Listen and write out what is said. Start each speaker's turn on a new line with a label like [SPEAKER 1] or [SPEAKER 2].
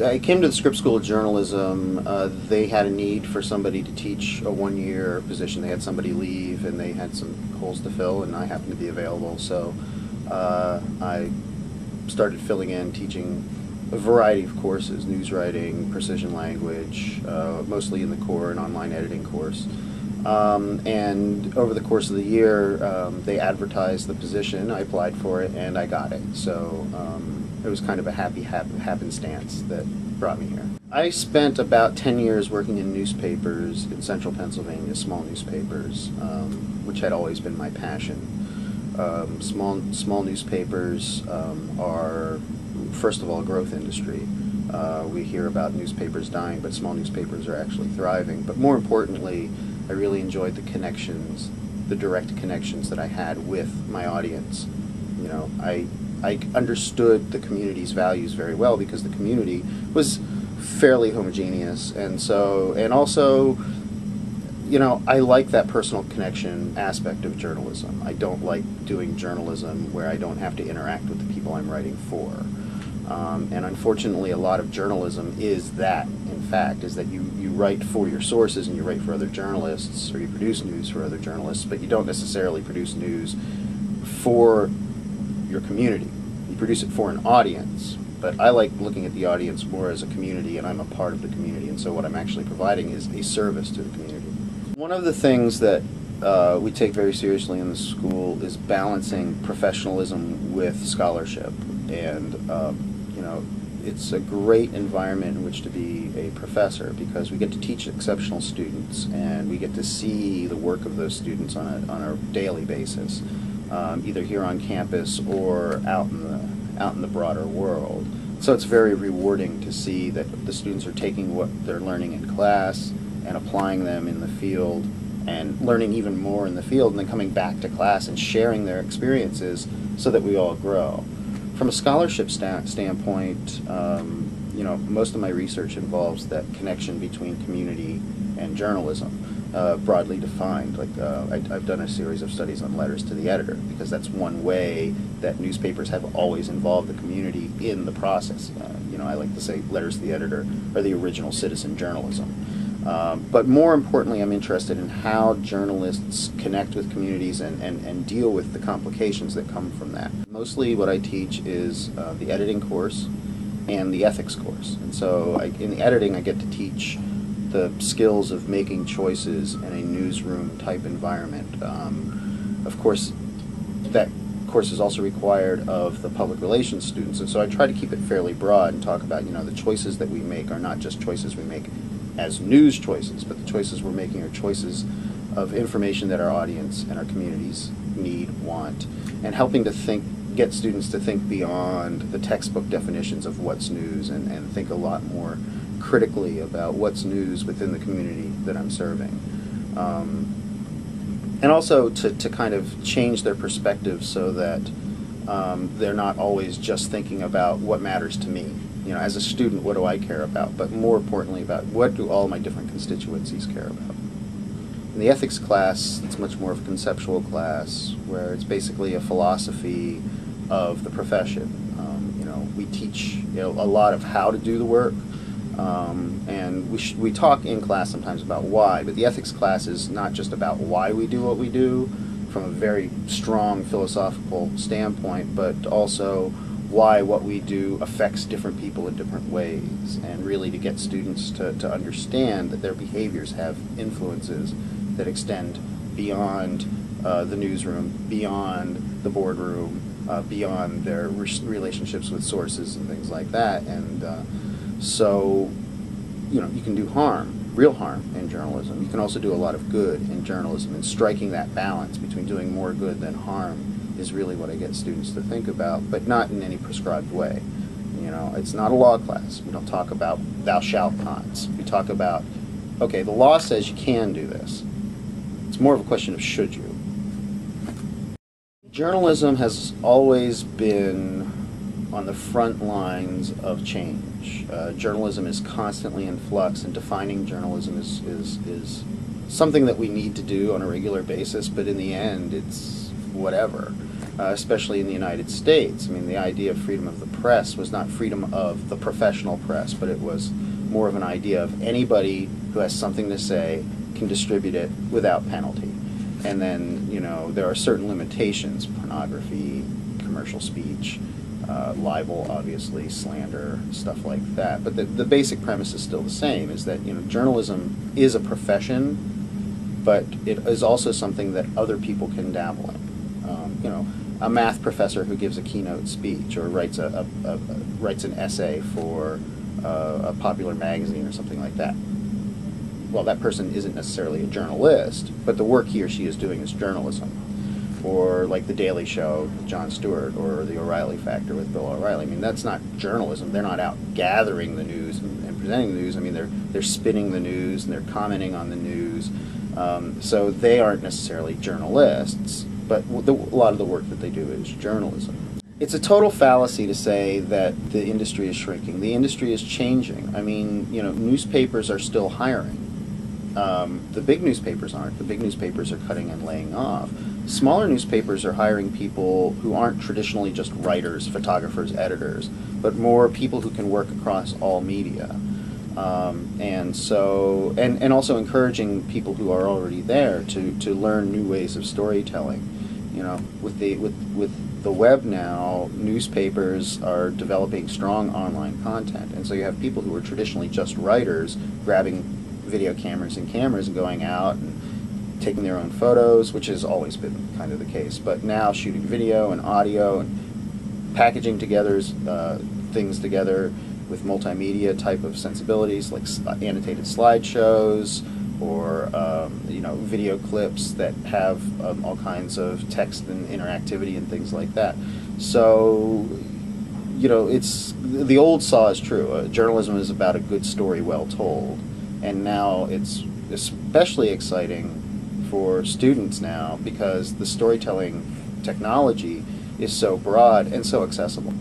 [SPEAKER 1] I came to the Scripps School of Journalism. They had a need for somebody to teach a one-year position. They had somebody leave, and they had some holes to fill, and I happened to be available. So I started filling in, teaching a variety of courses: news writing, precision language, mostly in the core and online editing course. And over the course of the year, they advertised the position. I applied for it, and I got it. So it was kind of a happy happenstance that brought me here. I spent about 10 years working in newspapers in central Pennsylvania, small newspapers, which had always been my passion. Small newspapers are, first of all, a growth industry. We hear about newspapers dying, but small newspapers are actually thriving. But more importantly, I really enjoyed the connections, the direct connections that I had with my audience. You know, I understood the community's values very well because the community was fairly homogeneous, and also, you know, I like that personal connection aspect of journalism. I don't like doing journalism where I don't have to interact with the people I'm writing for. And unfortunately, a lot of journalism is that, in fact, is that you write for your sources and you write for other journalists, or you produce news for other journalists, but you don't necessarily produce news for your community. You produce it for an audience, but I like looking at the audience more as a community, and I'm a part of the community, and so what I'm actually providing is a service to the community. One of the things that we take very seriously in the school is balancing professionalism with scholarship, and you know, it's a great environment in which to be a professor because we get to teach exceptional students, and we get to see the work of those students on a daily basis, either here on campus or out in the broader world. So it's very rewarding to see that the students are taking what they're learning in class and applying them in the field, and learning even more in the field, and then coming back to class and sharing their experiences so that we all grow. From a scholarship standpoint, you know, most of my research involves that connection between community and journalism, broadly defined. Like I've done a series of studies on letters to the editor, because that's one way that newspapers have always involved the community in the process. You know, I like to say letters to the editor are the original citizen journalism. But more importantly, I'm interested in how journalists connect with communities and deal with the complications that come from that. Mostly what I teach is the editing course and the ethics course. And so in the editing, I get to teach the skills of making choices in a newsroom type environment. Of course, that course is also required of the public relations students, and so I try to keep it fairly broad and talk about, you know, the choices that we make are not just choices we make as news choices, but the choices we're making are choices of information that our audience and our communities need, want, and helping to get students to think beyond the textbook definitions of what's news, and think a lot more critically about what's news within the community that I'm serving. And also to kind of change their perspective so that they're not always just thinking about what matters to me. You know, as a student, what do I care about? But more importantly, about what do all my different constituencies care about? In the ethics class, it's much more of a conceptual class, where it's basically a philosophy of the profession. You know, we teach, you know, a lot of how to do the work, and we talk in class sometimes about why, but the ethics class is not just about why we do what we do from a very strong philosophical standpoint, but also why what we do affects different people in different ways, and really to get students to understand that their behaviors have influences that extend beyond the newsroom, beyond the boardroom, beyond their relationships with sources and things like that. And so, you know, you can do harm, real harm in journalism. You can also do a lot of good in journalism, and striking that balance between doing more good than harm is really what I get students to think about, but not in any prescribed way. You know, it's not a law class. We don't talk about thou shalt nots. We talk about, okay, the law says you can do this. It's more of a question of should you. Journalism has always been on the front lines of change. Journalism is constantly in flux, and defining journalism is something that we need to do on a regular basis, but in the end, it's whatever, especially in the United States. I mean, the idea of freedom of the press was not freedom of the professional press, but it was more of an idea of anybody who has something to say can distribute it without penalty. And then, you know, there are certain limitations: pornography, commercial speech, libel, obviously, slander, stuff like that. But the basic premise is still the same: is that, you know, journalism is a profession, but it is also something that other people can dabble in. You know, a math professor who gives a keynote speech or writes writes an essay for a popular magazine or something like that. Well, that person isn't necessarily a journalist, but the work he or she is doing is journalism. Or like The Daily Show with Jon Stewart, or The O'Reilly Factor with Bill O'Reilly. I mean, that's not journalism. They're not out gathering the news and presenting the news. I mean, they're spinning the news and they're commenting on the news. So they aren't necessarily journalists, but a lot of the work that they do is journalism. It's a total fallacy to say that the industry is shrinking. The industry is changing. I mean, you know, newspapers are still hiring. The big newspapers aren't. The big newspapers are cutting and laying off. Smaller newspapers are hiring people who aren't traditionally just writers, photographers, editors, but more people who can work across all media. And so, and also encouraging people who are already there to learn new ways of storytelling. You know, with the web now, newspapers are developing strong online content, and so you have people who are traditionally just writers grabbing video cameras and going out and taking their own photos, which has always been kind of the case, but now shooting video and audio and packaging together things together with multimedia type of sensibilities, like annotated slideshows, or you know, video clips that have all kinds of text and interactivity and things like that. So, you know, it's the old saw is true. Journalism is about a good story well told, and now it's especially exciting for students now because the storytelling technology is so broad and so accessible.